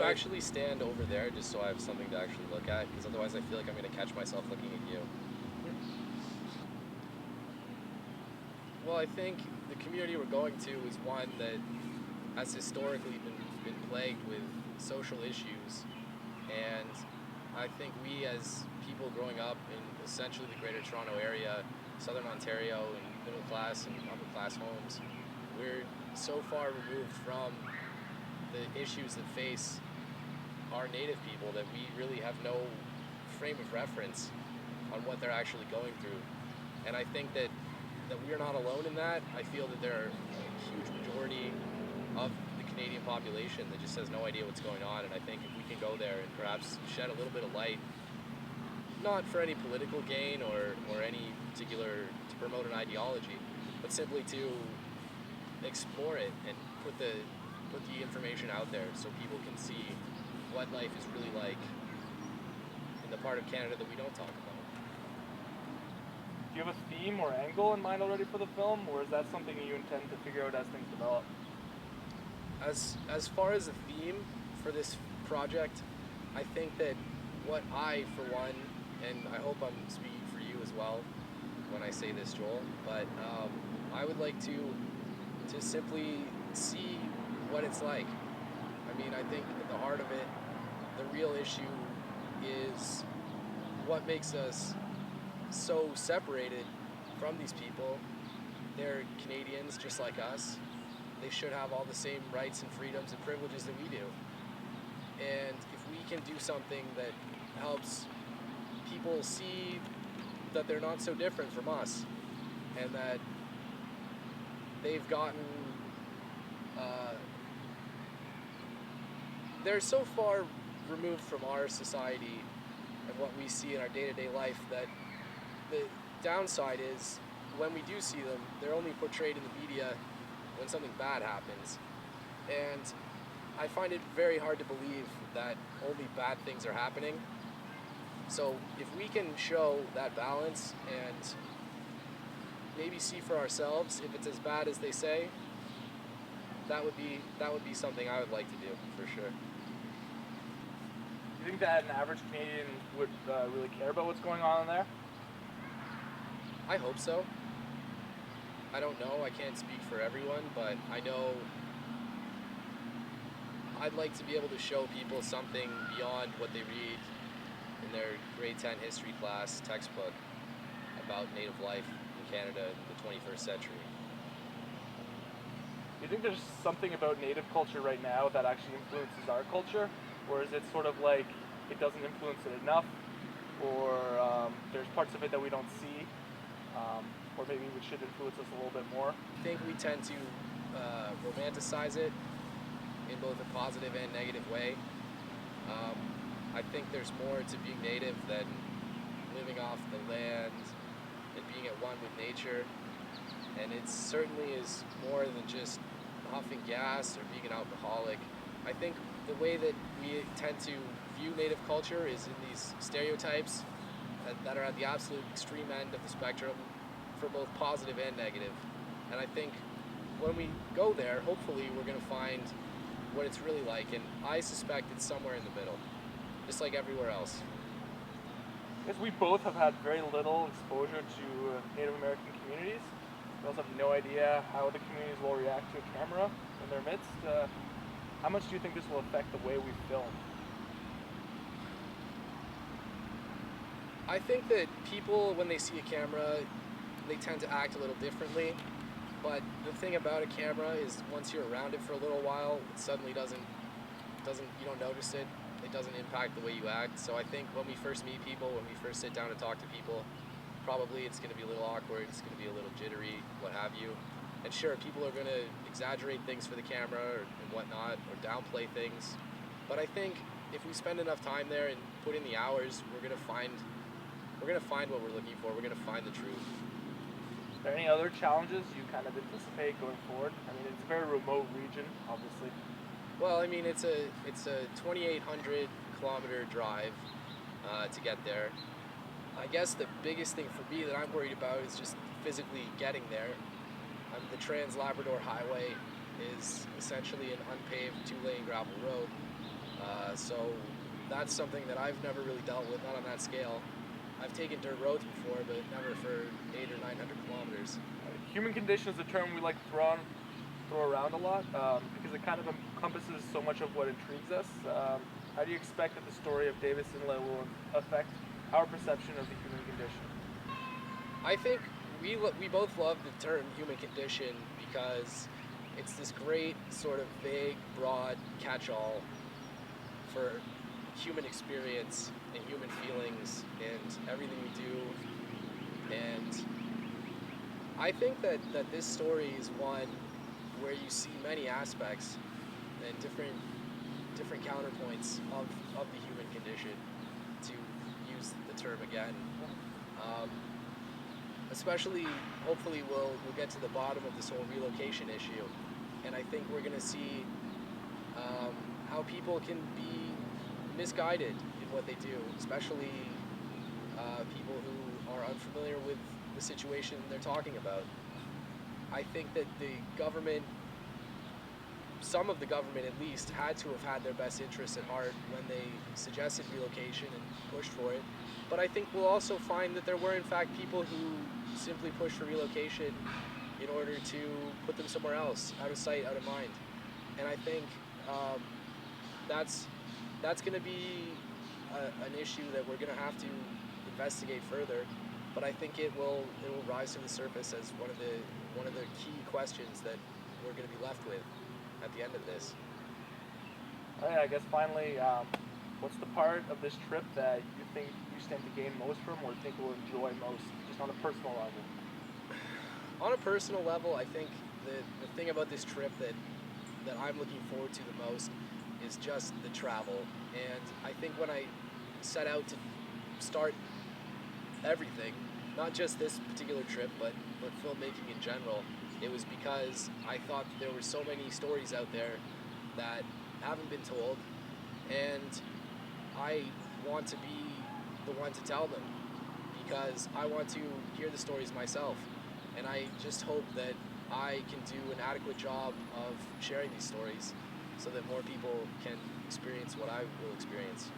you actually stand over there just so I have something to actually look at? Because otherwise I feel like I'm going to catch myself looking at you. Well, I think the community we're going to is one that has historically been plagued with social issues, and I think we as people growing up in essentially the Greater Toronto Area, Southern Ontario, and middle class and upper class homes, we're so far removed from the issues that face our native people that we really have no frame of reference on what they're actually going through. And I think that we're not alone in that. I feel that there are a huge majority of the Canadian population that just has no idea what's going on, and I think if we can go there and perhaps shed a little bit of light, not for any political gain or any particular, to promote an ideology, but simply to explore it and put the information out there so people can see what life is really like in the part of Canada that we don't talk about. Do you have a theme or angle in mind already for the film, or is that something you intend to figure out as things develop? As far as a theme for this project, I think that what I, for one, and I hope I'm speaking for you as well when I say this, Joel, but I would like to simply see what it's like. I mean, I think at the heart of it, the real issue is what makes us so separated from these people. They're Canadians just like us. They should have all the same rights and freedoms and privileges that we do. And if we can do something that helps people see that they're not so different from us, and that they've gotten they're so far removed from our society and what we see in our day-to-day life that the downside is when we do see them, they're only portrayed in the media when something bad happens. And I find it very hard to believe that only bad things are happening. So if we can show that balance and maybe see for ourselves if it's as bad as they say, that would be something I would like to do, for sure. Do you think that an average Canadian would really care about what's going on in there? I hope so. I don't know, I can't speak for everyone, but I know I'd like to be able to show people something beyond what they read in their grade 10 history class textbook about Native life in Canada in the 21st century. Do you think there's something about Native culture right now that actually influences our culture? Or is it sort of like it doesn't influence it enough? Or there's parts of it that we don't see? Or maybe it should influence us a little bit more? I think we tend to romanticize it in both a positive and negative way. I think there's more to being Native than living off the land and being at one with nature. And it certainly is more than just huffing gas or being an alcoholic. I think the way that we tend to view Native culture is in these stereotypes that are at the absolute extreme end of the spectrum for both positive and negative. And I think when we go there, hopefully we're going to find what it's really like, and I suspect it's somewhere in the middle, just like everywhere else. Because we both have had very little exposure to Native American communities. We also have no idea how the communities will react to a camera in their midst. How much do you think this will affect the way we film? I think that people, when they see a camera, they tend to act a little differently. But the thing about a camera is once you're around it for a little while, it suddenly doesn't you don't notice it. It doesn't impact the way you act. So I think when we first meet people, when we first sit down to talk to people, probably it's going to be a little awkward, it's going to be a little jittery, what have you. And sure, people are going to exaggerate things for the camera and whatnot, or downplay things. But I think if we spend enough time there and put in the hours, we're going to find what we're looking for. We're going to find the truth. Are there any other challenges you kind of anticipate going forward? I mean, it's a very remote region, obviously. Well, I mean, it's a 2,800 kilometer drive to get there. I guess the biggest thing for me that I'm worried about is just physically getting there. The Trans-Labrador Highway is essentially an unpaved 2-lane gravel road. So that's something that I've never really dealt with, not on that scale. I've taken dirt roads before, but never for 800 or 900 kilometers. Human condition is a term we like to throw around a lot because it kind of encompasses so much of what intrigues us. How do you expect that the story of Davis Inlet will affect our perception of the human condition? I think we both love the term human condition because it's this great sort of vague, broad catch-all for human experience and human feelings and everything we do. And I think that this story is one where you see many aspects and different counterpoints of the human condition, to use the term again. Um, Especially, hopefully, we'll get to the bottom of this whole relocation issue, and I think we're going to see how people can be misguided in what they do, especially people who are unfamiliar with the situation they're talking about. I think that the government, some of the government at least, had to have had their best interests at heart when they suggested relocation and pushed for it. But I think we'll also find that there were in fact people who simply pushed for relocation in order to put them somewhere else, out of sight, out of mind. And I think that's going to be an issue that we're going to have to investigate further. But I think it will rise to the surface as one of the key questions that we're going to be left with at the end of this. I guess finally, what's the part of this trip that you think you stand to gain most from, or think will enjoy most, just on a personal level? On a personal level, I think the thing about this trip that I'm looking forward to the most is just the travel. And I think when I set out to start everything, not just this particular trip, but filmmaking in general, it was because I thought there were so many stories out there that haven't been told, and I want to be the one to tell them because I want to hear the stories myself, and I just hope that I can do an adequate job of sharing these stories so that more people can experience what I will experience.